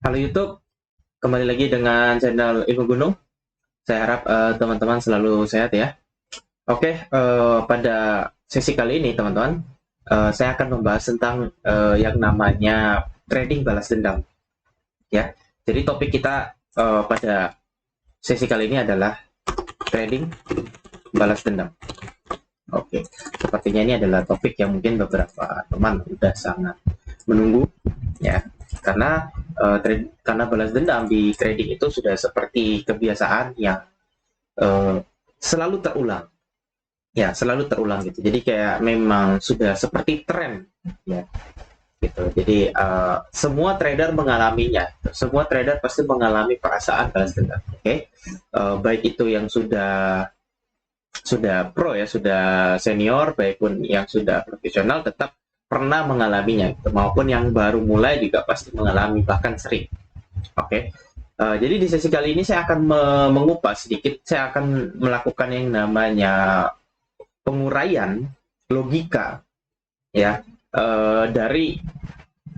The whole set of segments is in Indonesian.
Halo YouTube, kembali lagi dengan channel Ilmu Gunung. Saya harap teman-teman selalu sehat ya. Oke, pada sesi kali ini teman-teman, saya akan membahas tentang yang namanya trading balas dendam. Ya, jadi topik kita pada sesi kali ini adalah trading balas dendam. Oke, sepertinya ini adalah topik yang mungkin beberapa teman sudah sangat menunggu, ya, karena balas dendam di trading itu sudah seperti kebiasaan yang selalu terulang, ya, selalu terulang gitu. Jadi kayak memang sudah seperti tren, ya, gitu. Jadi semua trader mengalaminya, semua trader pasti mengalami perasaan balas dendam. Oke, baik itu yang sudah pro ya, sudah senior, baik pun yang sudah profesional tetap pernah mengalaminya, gitu. Maupun yang baru mulai juga pasti mengalami, bahkan sering. Oke, jadi di sesi kali ini saya akan mengupas sedikit, saya akan melakukan yang namanya penguraian logika, ya, dari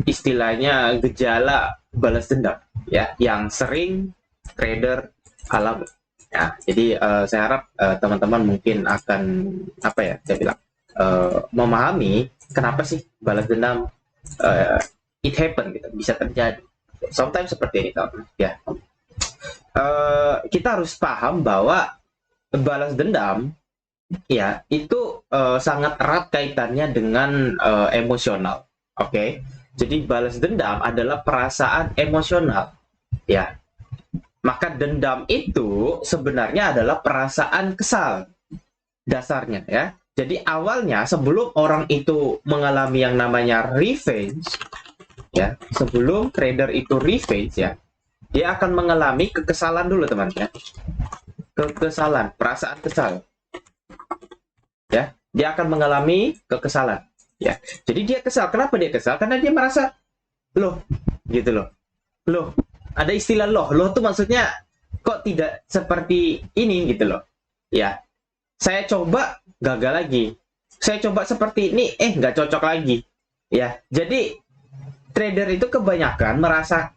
istilahnya gejala balas dendam, ya, yang sering trader alami. Ya, jadi saya harap teman-teman mungkin akan apa ya, saya bilang memahami kenapa sih balas dendam it happen gitu, bisa terjadi. Sometimes seperti ini, teman-teman. Ya, kita harus paham bahwa balas dendam, ya, itu sangat erat kaitannya dengan emosional. Oke, jadi balas dendam adalah perasaan emosional, ya. Maka dendam itu sebenarnya adalah perasaan kesal dasarnya, ya. Jadi awalnya sebelum orang itu mengalami yang namanya revenge, ya, sebelum trader itu revenge, ya, dia akan mengalami kekesalan dulu, teman, ya. Kekesalan, perasaan kesal, ya. Dia akan mengalami kekesalan, ya. Jadi dia kesal. Kenapa dia kesal? Karena dia merasa loh, gitu loh. Loh, ada istilah loh tuh maksudnya kok tidak seperti ini gitu loh. Ya, saya coba gagal lagi. Saya coba seperti ini, nggak cocok lagi. Ya, jadi trader itu kebanyakan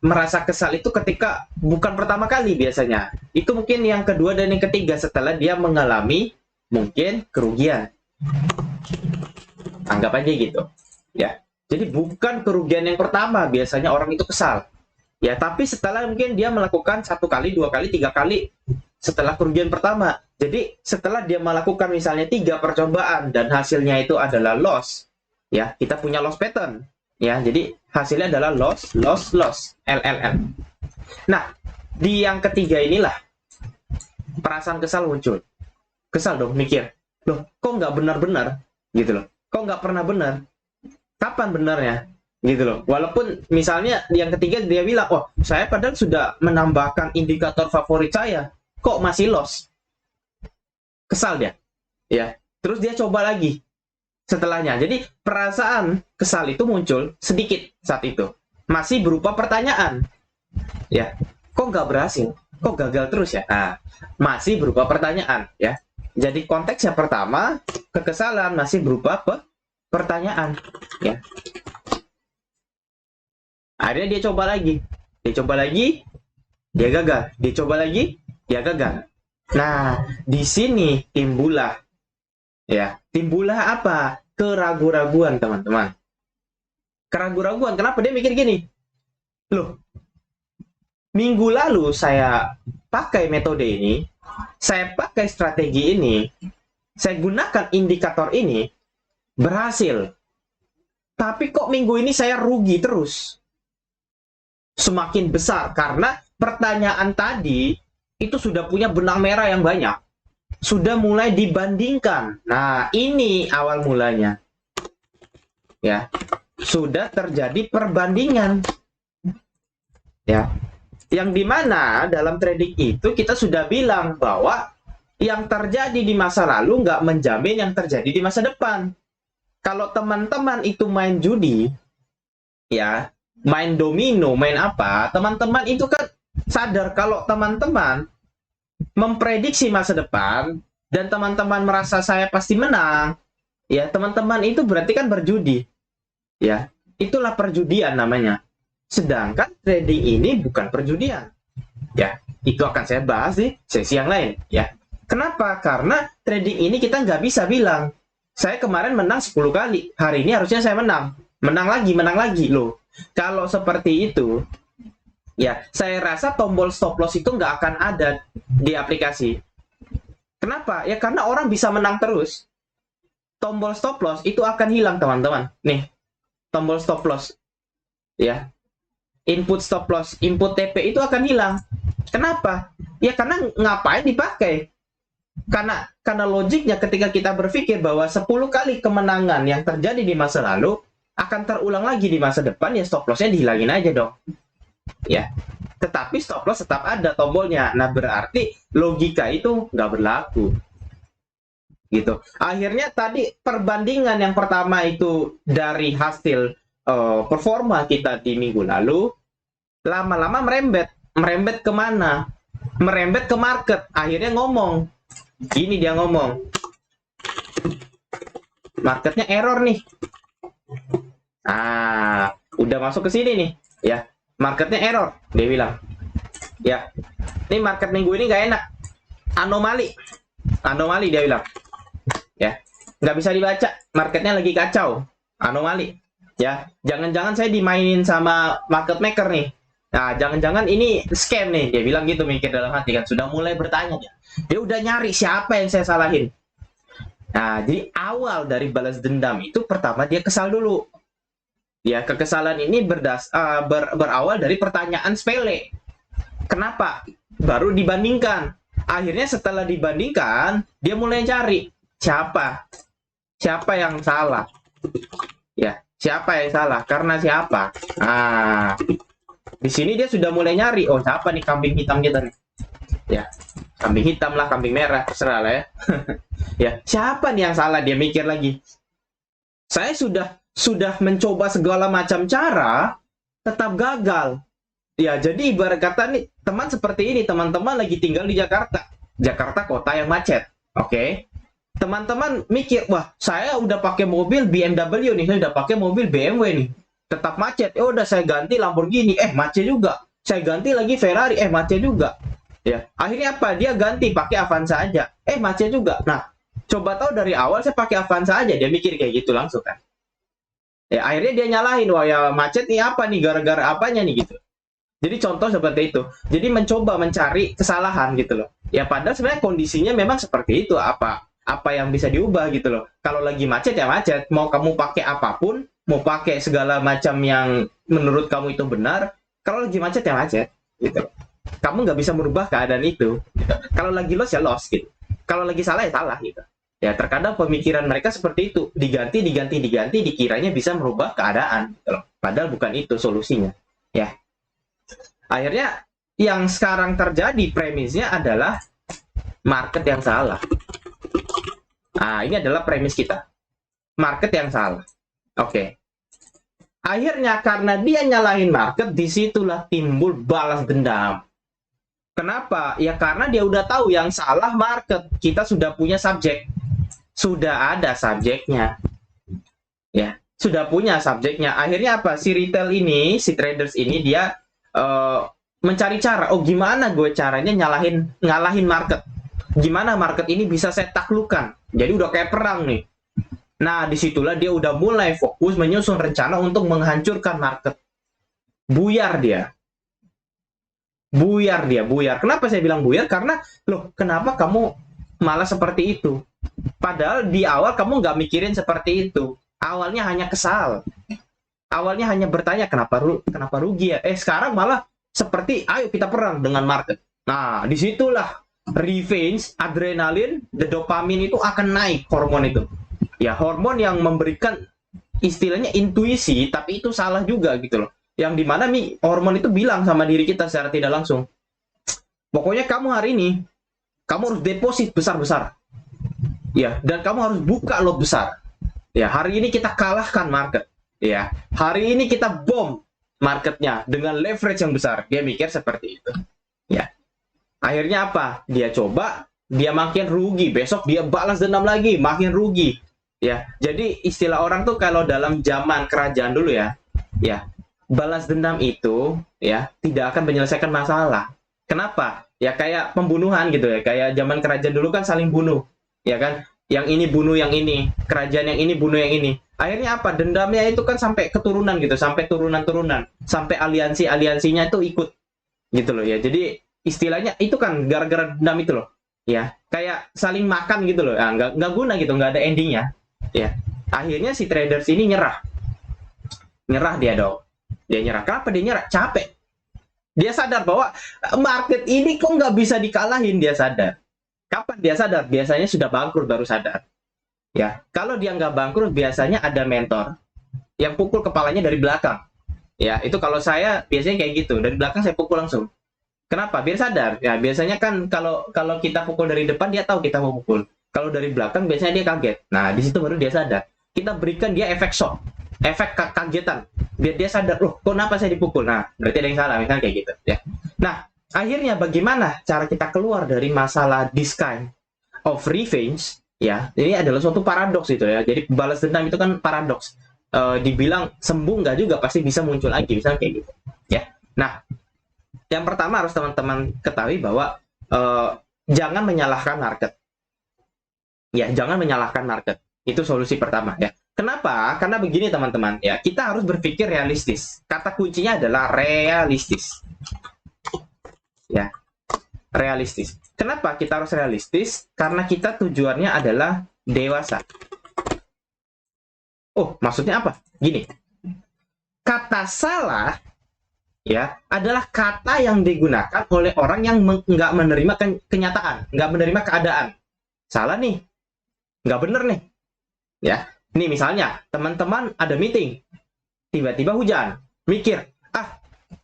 merasa kesal itu ketika bukan pertama kali biasanya. Itu mungkin yang kedua dan yang ketiga setelah dia mengalami mungkin kerugian. Anggap aja gitu. Ya. Jadi bukan kerugian yang pertama biasanya orang itu kesal. Ya, tapi setelah mungkin dia melakukan 1 kali, 2 kali, 3 kali setelah kerugian pertama. Jadi setelah dia melakukan misalnya 3 percobaan dan hasilnya itu adalah loss, ya, kita punya loss pattern. Ya, jadi hasilnya adalah loss, loss, loss, LLL. Nah, di yang ketiga inilah perasaan kesal muncul. Kesal dong, mikir, loh, kok nggak benar-benar, gitu loh. Kok nggak pernah benar? Kapan benarnya? Gitu loh. Walaupun misalnya yang ketiga dia bilang, oh, saya padahal sudah menambahkan indikator favorit saya, kok masih loss? Kesal dia, ya. Terus dia coba lagi setelahnya. Jadi perasaan kesal itu muncul sedikit saat itu, masih berupa pertanyaan, ya. Kok nggak berhasil? Kok gagal terus ya? Nah, masih berupa pertanyaan, ya. Jadi konteksnya pertama, kekesalan masih berupa pertanyaan, ya. Akhirnya dia coba lagi, dia gagal, dia coba lagi, dia gagal. Nah, di sini timbullah apa? Keraguan-raguan, teman-teman. Keraguan-raguan, kenapa dia mikir gini? Loh, minggu lalu saya pakai metode ini, saya pakai strategi ini, saya gunakan indikator ini, berhasil. Tapi kok minggu ini saya rugi terus? Semakin besar karena pertanyaan tadi itu sudah punya benang merah yang banyak, sudah mulai dibandingkan. Nah, ini awal mulanya, ya, sudah terjadi perbandingan, ya, yang dimana dalam trading itu kita sudah bilang bahwa yang terjadi di masa lalu nggak menjamin yang terjadi di masa depan. Kalau teman-teman itu main judi, ya, main domino, main apa, teman-teman itu kan sadar kalau teman-teman memprediksi masa depan dan teman-teman merasa saya pasti menang, ya, teman-teman itu berarti kan berjudi, ya. Itulah perjudian namanya. Sedangkan trading ini bukan perjudian. Ya, itu akan saya bahas di sesi yang lain. Ya, kenapa? Karena trading ini kita nggak bisa bilang, saya kemarin menang 10 kali, hari ini harusnya saya menang menang lagi loh. Kalau seperti itu, ya saya rasa tombol stop loss itu nggak akan ada di aplikasi. Kenapa? Ya karena orang bisa menang terus. Tombol stop loss itu akan hilang, teman-teman. Nih, tombol stop loss. Ya. Input stop loss, input TP itu akan hilang. Kenapa? Ya karena ngapain dipakai? Karena logiknya ketika kita berpikir bahwa 10 kali kemenangan yang terjadi di masa lalu akan terulang lagi di masa depan, ya stop loss-nya dihilangin aja dong. Ya. Tetapi stop loss tetap ada tombolnya. Nah, berarti logika itu nggak berlaku. Gitu. Akhirnya tadi perbandingan yang pertama itu dari hasil performa kita di minggu lalu, lama-lama merembet kemana? Merembet ke market. Akhirnya ngomong, gini dia ngomong, marketnya error nih. Udah masuk ke sini nih, ya. Marketnya error, dia bilang. Ya, ini market minggu ini nggak enak. Anomali dia bilang. Ya, nggak bisa dibaca, marketnya lagi kacau, anomali. Ya, jangan-jangan saya dimainin sama market maker nih. Nah, jangan-jangan ini scam nih, dia bilang gitu, mikir dalam hati kan. Sudah mulai bertanya dia udah nyari siapa yang saya salahin. Nah, jadi awal dari balas dendam itu pertama dia kesal dulu. Ya, kekesalan ini berawal dari pertanyaan sepele. Kenapa? Baru dibandingkan. Akhirnya setelah dibandingkan, dia mulai cari siapa yang salah. Ya, siapa yang salah? Karena siapa? Di sini dia sudah mulai nyari. Oh, siapa nih kambing hitam kita nih? Ya, kambing hitam lah, kambing merah, terserah lah ya. Ya, siapa nih yang salah? Dia mikir lagi. Saya sudah mencoba segala macam cara, tetap gagal. Ya, jadi ibarat kata nih, teman seperti ini, teman-teman lagi tinggal di Jakarta. Jakarta kota yang macet. Oke. Teman-teman mikir, wah, saya udah pakai mobil BMW nih, saya udah pakai mobil BMW nih. Tetap macet. Ya udah saya ganti Lamborghini, macet juga. Saya ganti lagi Ferrari, macet juga. Ya, akhirnya apa? Dia ganti pakai Avanza aja. Macet juga. Nah, coba tahu dari awal saya pakai Avanza aja, dia mikir kayak gitu langsung kan. Ya, akhirnya dia nyalahin, wah ya macet nih apa nih, gara-gara apanya nih gitu. Jadi contoh seperti itu. Jadi mencoba mencari kesalahan gitu loh. Ya padahal sebenarnya kondisinya memang seperti itu. Apa yang bisa diubah gitu loh. Kalau lagi macet ya macet. Mau kamu pakai apapun, mau pakai segala macam yang menurut kamu itu benar, kalau lagi macet ya macet gitu. Kamu nggak bisa merubah keadaan itu. Gitu. Kalau lagi loss ya loss gitu. Kalau lagi salah ya salah gitu. Ya terkadang pemikiran mereka seperti itu, diganti, dikiranya bisa merubah keadaan, gitu loh. Padahal bukan itu solusinya. Ya, akhirnya yang sekarang terjadi premisnya adalah market yang salah. Ini adalah premis kita, market yang salah. Oke. Akhirnya karena dia nyalahin market, disitulah timbul balas dendam. Kenapa? Ya karena dia udah tahu yang salah market. Kita sudah punya subjek. Sudah ada subjeknya. Ya, sudah punya subjeknya. Akhirnya apa? Si retail ini, si traders ini dia mencari cara. Oh, gimana gue caranya ngalahin market? Gimana market ini bisa saya taklukkan? Jadi udah kayak perang nih. Nah, disitulah dia udah mulai fokus menyusun rencana untuk menghancurkan market. Buyar dia. Buyar. Kenapa saya bilang buyar? Karena, loh, kenapa kamu malah seperti itu? Padahal di awal kamu nggak mikirin seperti itu. Awalnya hanya kesal. Awalnya hanya bertanya kenapa rugi ya. Sekarang malah seperti ayo kita perang dengan market. Nah, disitulah revenge, adrenalin, the dopamin itu akan naik, hormon itu. Ya, hormon yang memberikan istilahnya intuisi, tapi itu salah juga gitu loh. Yang dimana hormon itu bilang sama diri kita secara tidak langsung, pokoknya kamu hari ini kamu harus deposit besar-besar. Ya, dan kamu harus buka lot besar. Ya, hari ini kita kalahkan market. Ya, hari ini kita bom marketnya dengan leverage yang besar. Dia mikir seperti itu. Ya, akhirnya apa? Dia coba, dia makin rugi. Besok dia balas dendam lagi, makin rugi. Ya, jadi istilah orang tuh kalau dalam zaman kerajaan dulu ya, balas dendam itu ya tidak akan menyelesaikan masalah. Kenapa? Ya kayak pembunuhan gitu ya, kayak zaman kerajaan dulu kan saling bunuh, ya kan? Yang ini bunuh yang ini, kerajaan yang ini bunuh yang ini. Akhirnya apa? Dendamnya itu kan sampai keturunan gitu, sampai turunan-turunan, sampai aliansi-aliansinya itu ikut gitu loh ya. Jadi istilahnya itu kan gara-gara dendam itu loh. Ya, kayak saling makan gitu loh. Nah, nggak guna gitu, nggak ada endingnya. Ya, akhirnya si traders ini nyerah. Nyerah dia dong. Dia nyerah. Kenapa dia nyerah? Capek. Dia sadar bahwa market ini kok nggak bisa dikalahin, dia sadar. Kapan dia sadar? Biasanya sudah bangkrut baru sadar. Ya, kalau dia nggak bangkrut biasanya ada mentor yang pukul kepalanya dari belakang. Ya, itu kalau saya biasanya kayak gitu. Dari belakang saya pukul langsung. Kenapa? Biar sadar. Ya, biasanya kan kalau kita pukul dari depan dia tahu kita mau pukul. Kalau dari belakang biasanya dia kaget. Nah, di situ baru dia sadar. Kita berikan dia efek shock, efek kagetan. Biar dia sadar, loh, kok kenapa saya dipukul? Nah, berarti ada yang salah, misalnya kayak gitu. Ya. Nah, akhirnya bagaimana cara kita keluar dari masalah this kind of revenge? Ya, ini adalah suatu paradoks itu ya. Jadi balas dendam itu kan paradoks. Dibilang sembuh nggak juga, pasti bisa muncul lagi, misalnya kayak gitu. Ya. Nah, yang pertama harus teman-teman ketahui bahwa jangan menyalahkan market. Ya, jangan menyalahkan market. Itu solusi pertama ya. Kenapa? Karena begini teman-teman ya, kita harus berpikir realistis. Kata kuncinya adalah realistis. Ya, realistis. Kenapa kita harus realistis? Karena kita tujuannya adalah dewasa. Oh, maksudnya apa? Gini. Kata salah ya adalah kata yang digunakan oleh orang yang nggak menerima kenyataan, nggak menerima keadaan. Salah nih, nggak bener nih. Ya, nih misalnya teman-teman ada meeting, tiba-tiba hujan, mikir,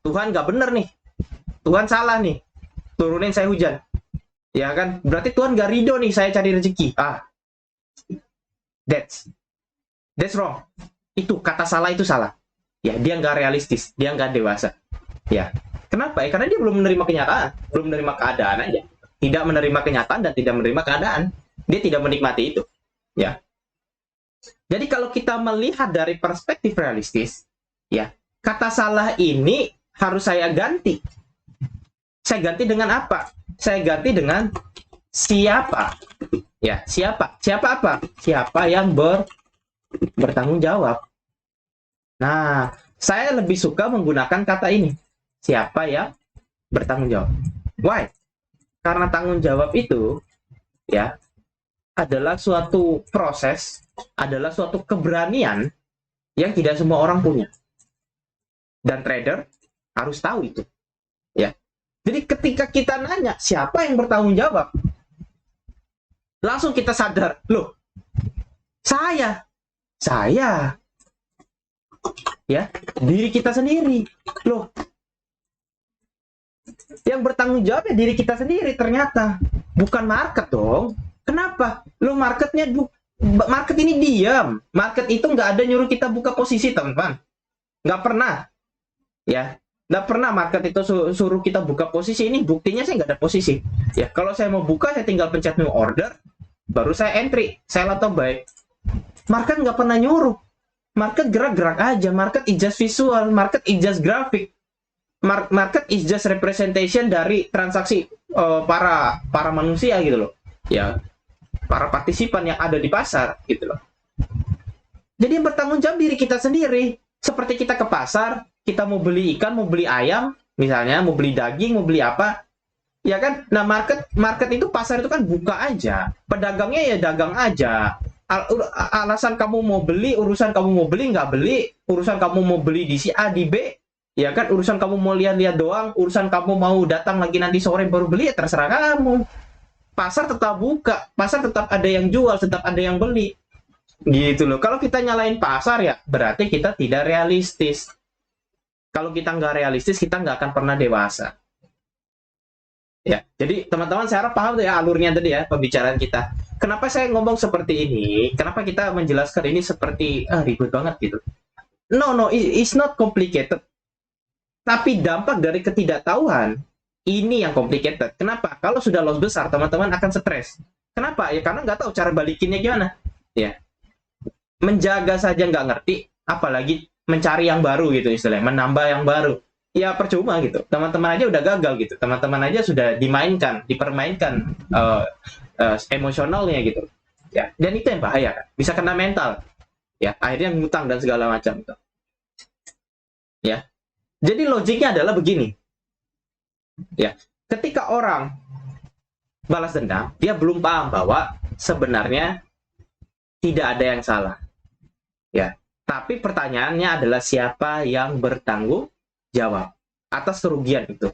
Tuhan nggak bener nih, Tuhan salah nih, turunin saya hujan. Ya kan, berarti Tuhan nggak ridho nih saya cari rezeki. That's wrong. Itu kata salah itu salah. Ya, dia nggak realistis, dia nggak dewasa. Ya, kenapa? Ya, karena dia belum menerima kenyataan, belum menerima keadaan aja. Tidak menerima kenyataan dan tidak menerima keadaan. Dia tidak menikmati itu. Ya. Jadi kalau kita melihat dari perspektif realistis, ya, kata salah ini harus saya ganti. Saya ganti dengan apa? Saya ganti dengan siapa. Ya, siapa? Siapa apa? Siapa yang bertanggung jawab. Nah, saya lebih suka menggunakan kata ini. Siapa yang bertanggung jawab? Why? Karena tanggung jawab itu ya adalah suatu proses, adalah suatu keberanian yang tidak semua orang punya. Dan trader harus tahu itu. Ya. Jadi ketika kita nanya siapa yang bertanggung jawab, langsung kita sadar, loh, saya. Ya, diri kita sendiri. Loh, yang bertanggung jawab ya diri kita sendiri ternyata, bukan market dong. Kenapa? Lo market ini diam. Market itu nggak ada nyuruh kita buka posisi, teman-teman. Nggak pernah. Ya, nggak pernah market itu suruh kita buka posisi. Ini buktinya saya nggak ada posisi. Ya, kalau saya mau buka, saya tinggal pencet new order, baru saya entry, sell atau buy. Market nggak pernah nyuruh. Market gerak-gerak aja. Market is just visual. Market is just graphic. Market is just representation dari transaksi para manusia gitu loh. Ya, para partisipan yang ada di pasar gitu loh. Jadi yang bertanggung jawab diri kita sendiri. Seperti kita ke pasar, kita mau beli ikan, mau beli ayam, misalnya mau beli daging, mau beli apa, ya kan? Nah, market itu, pasar itu kan buka aja. Pedagangnya ya dagang aja. Alasan kamu mau beli, urusan kamu mau beli, nggak beli, urusan kamu mau beli di si A, di B, ya kan, urusan kamu mau lihat-lihat doang, urusan kamu mau datang lagi nanti sore baru beli, ya terserah kamu. Pasar tetap buka, pasar tetap ada yang jual, tetap ada yang beli. Gitu loh. Kalau kita nyalain pasar ya berarti kita tidak realistis. Kalau kita nggak realistis, kita nggak akan pernah dewasa. Ya, jadi teman-teman saya harap paham tuh ya alurnya tadi ya pembicaraan kita. Kenapa saya ngomong seperti ini? Kenapa kita menjelaskan ini seperti ribet banget gitu? No, it's not complicated. Tapi dampak dari ketidaktahuan ini yang complicated. Kenapa? Kalau sudah loss besar, teman-teman akan stres. Kenapa? Ya karena nggak tahu cara balikinnya gimana. Ya, menjaga saja nggak ngerti, apalagi mencari yang baru gitu istilahnya, menambah yang baru. Ya percuma gitu. Teman-teman aja udah gagal gitu. Teman-teman aja sudah dipermainkan emosionalnya gitu. Ya, dan itu yang bahaya kan. Bisa kena mental. Ya, akhirnya ngutang dan segala macam itu. Ya. Jadi logiknya adalah begini. Ya, ketika orang balas dendam, dia belum paham bahwa sebenarnya tidak ada yang salah. Ya. Tapi pertanyaannya adalah siapa yang bertanggung jawab atas kerugian itu.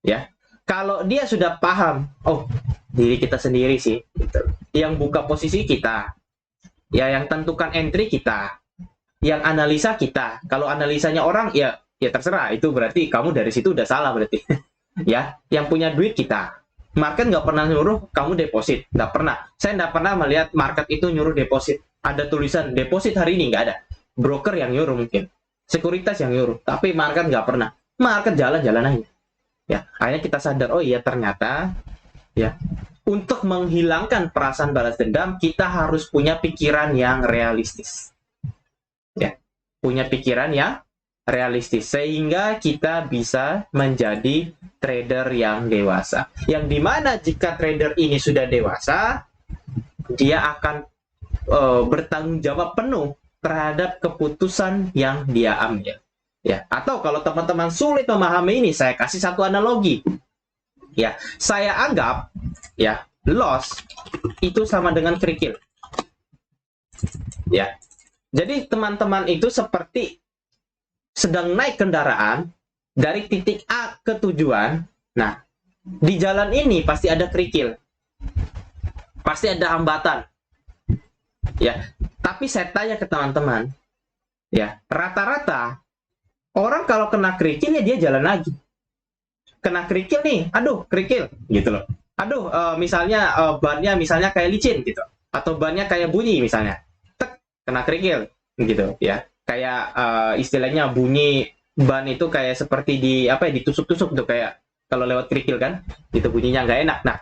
Ya. Kalau dia sudah paham, oh, diri kita sendiri sih, gitu. Yang buka posisi kita. Ya, yang tentukan entry kita. Yang analisa kita. Kalau analisanya orang, ya terserah. Itu berarti kamu dari situ udah salah berarti. Ya, yang punya duit kita. Market nggak pernah nyuruh kamu deposit. Nggak pernah. Saya nggak pernah melihat market itu nyuruh deposit. Ada tulisan deposit hari ini, nggak ada. Broker yang nyuruh mungkin. Sekuritas yang nyuruh. Tapi market nggak pernah. Market jalan-jalan aja. Ya, akhirnya kita sadar, oh iya ternyata ya, untuk menghilangkan perasaan balas dendam, kita harus punya pikiran yang realistis. Ya, punya pikiran yang realistis sehingga kita bisa menjadi trader yang dewasa. Yang dimana jika trader ini sudah dewasa, dia akan bertanggung jawab penuh terhadap keputusan yang dia ambil. Ya, atau kalau teman-teman sulit memahami ini, saya kasih satu analogi. Ya, saya anggap ya, loss itu sama dengan kerikil. Ya. Jadi teman-teman itu seperti sedang naik kendaraan dari titik A ke tujuan. Nah, di jalan ini pasti ada kerikil. Pasti ada hambatan. Ya, tapi saya tanya ke teman-teman, ya, rata-rata orang kalau kena kerikil ya dia jalan lagi. Kena kerikil nih, aduh kerikil gitu loh. Aduh, misalnya bannya misalnya kayak licin gitu, atau bannya kayak bunyi misalnya, tek, kena kerikil gitu ya. Kayak istilahnya bunyi ban itu kayak seperti ditusuk-tusuk tuh, kayak kalau lewat kerikil kan, gitu bunyinya nggak enak. Nah,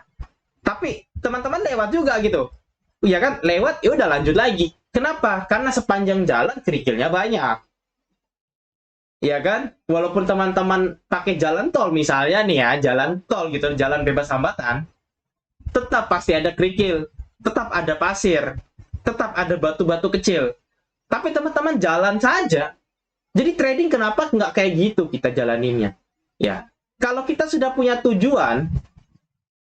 tapi teman-teman lewat juga gitu, ya kan, lewat ya udah lanjut lagi. Kenapa? Karena sepanjang jalan kerikilnya banyak. Ya kan, walaupun teman-teman pakai jalan tol misalnya nih ya, jalan tol gitu, jalan bebas hambatan, tetap pasti ada kerikil, tetap ada pasir, tetap ada batu-batu kecil. Tapi teman-teman jalan saja. Jadi trading kenapa nggak kayak gitu kita jalaninnya? Ya, kalau kita sudah punya tujuan,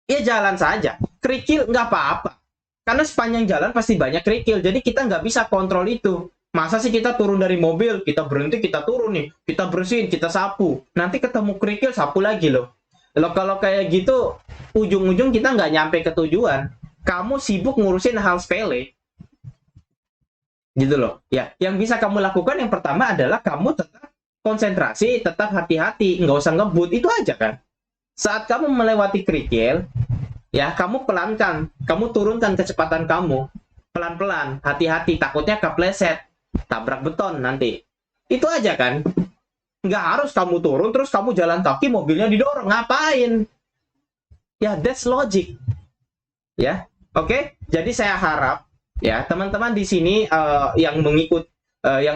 ya jalan saja. Kerikil nggak apa-apa. Karena sepanjang jalan pasti banyak kerikil, jadi kita nggak bisa kontrol itu. Masa sih kita turun dari mobil, kita berhenti, kita turun nih, kita bersihin, kita sapu. Nanti ketemu kerikil, sapu lagi loh. Loh kalau kayak gitu, ujung-ujung kita nggak nyampe ke tujuan. Kamu sibuk ngurusin hal sepele. Gitu loh. Ya, yang bisa kamu lakukan yang pertama adalah kamu tetap konsentrasi, tetap hati-hati, nggak usah ngebut, itu aja kan. Saat kamu melewati kerikil, ya kamu pelankan, kamu turunkan kecepatan kamu. Pelan-pelan, hati-hati, takutnya kepleset. Tabrak beton nanti. Itu aja kan. Nggak harus kamu turun terus kamu jalan kaki mobilnya didorong. Ngapain? Ya, that's logic. Ya, oke. Jadi saya harap ya teman-teman di sini yang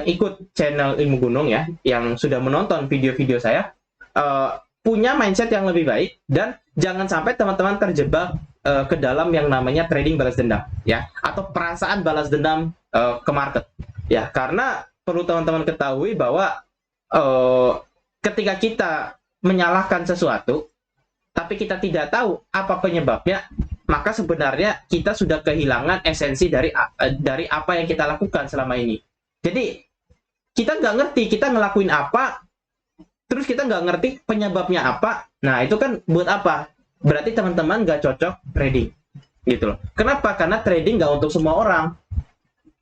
ikut channel Ilmu Gunung ya, yang sudah menonton video-video saya, punya mindset yang lebih baik dan jangan sampai teman-teman terjebak ke dalam yang namanya trading balas dendam ya, atau perasaan balas dendam ke market. Ya, karena perlu teman-teman ketahui bahwa ketika kita menyalahkan sesuatu, tapi kita tidak tahu apa penyebabnya, maka sebenarnya kita sudah kehilangan esensi dari apa yang kita lakukan selama ini. Jadi, kita nggak ngerti kita ngelakuin apa, terus kita nggak ngerti penyebabnya apa. Nah, itu kan buat apa? Berarti teman-teman nggak cocok trading. Gitu loh. Kenapa? Karena trading nggak untuk semua orang.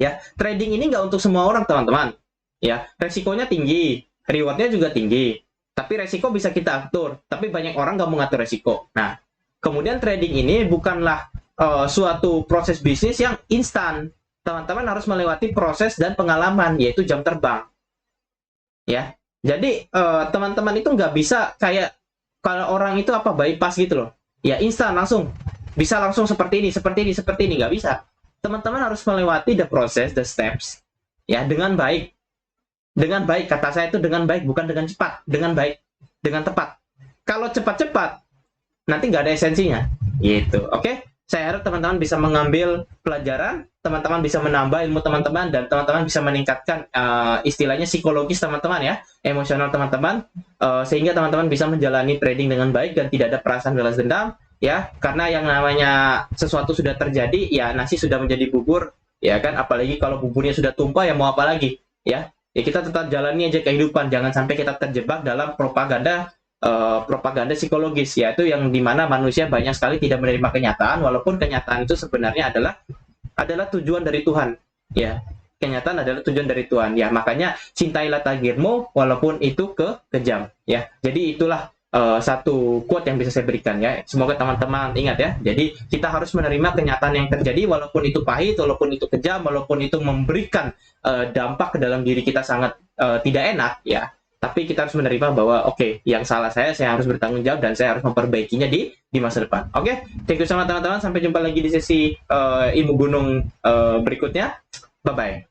Ya, trading ini nggak untuk semua orang, teman-teman. Ya, resikonya tinggi, rewardnya juga tinggi. Tapi resiko bisa kita atur, tapi banyak orang nggak mau ngatur resiko. Nah, kemudian trading ini bukanlah suatu proses bisnis yang instan. Teman-teman harus melewati proses dan pengalaman, yaitu jam terbang. Ya, jadi teman-teman itu nggak bisa kayak kalau orang itu bypass gitu loh. Ya, instan langsung. Bisa langsung seperti ini, nggak bisa. Teman-teman harus melewati the process, the steps, ya, dengan baik. Dengan baik, kata saya itu dengan baik, bukan dengan cepat, dengan baik, dengan tepat. Kalau cepat-cepat, nanti nggak ada esensinya. Gitu, oke? Saya harap teman-teman bisa mengambil pelajaran, teman-teman bisa menambah ilmu teman-teman, dan teman-teman bisa meningkatkan istilahnya psikologis teman-teman ya, emosional teman-teman, sehingga teman-teman bisa menjalani trading dengan baik dan tidak ada perasaan balas dendam, ya, karena yang namanya sesuatu sudah terjadi, ya nasi sudah menjadi bubur, ya kan, apalagi kalau buburnya sudah tumpah, ya mau apa lagi, ya kita tetap jalani aja kehidupan, jangan sampai kita terjebak dalam propaganda psikologis, yaitu yang dimana manusia banyak sekali tidak menerima kenyataan, walaupun kenyataan itu sebenarnya adalah tujuan dari Tuhan, ya, kenyataan adalah tujuan dari Tuhan, ya, makanya cintailah takdirmu walaupun itu kejam, ya. Jadi itulah satu quote yang bisa saya berikan, ya. Semoga teman-teman ingat, ya. Jadi kita harus menerima kenyataan yang terjadi, walaupun itu pahit, walaupun itu kejam, walaupun itu memberikan dampak ke dalam diri kita sangat tidak enak, ya. Tapi kita harus menerima bahwa oke, yang salah saya harus bertanggung jawab dan saya harus memperbaikinya di masa depan. Oke, thank you sama teman-teman. Sampai jumpa lagi di sesi ilmu gunung berikutnya. Bye bye.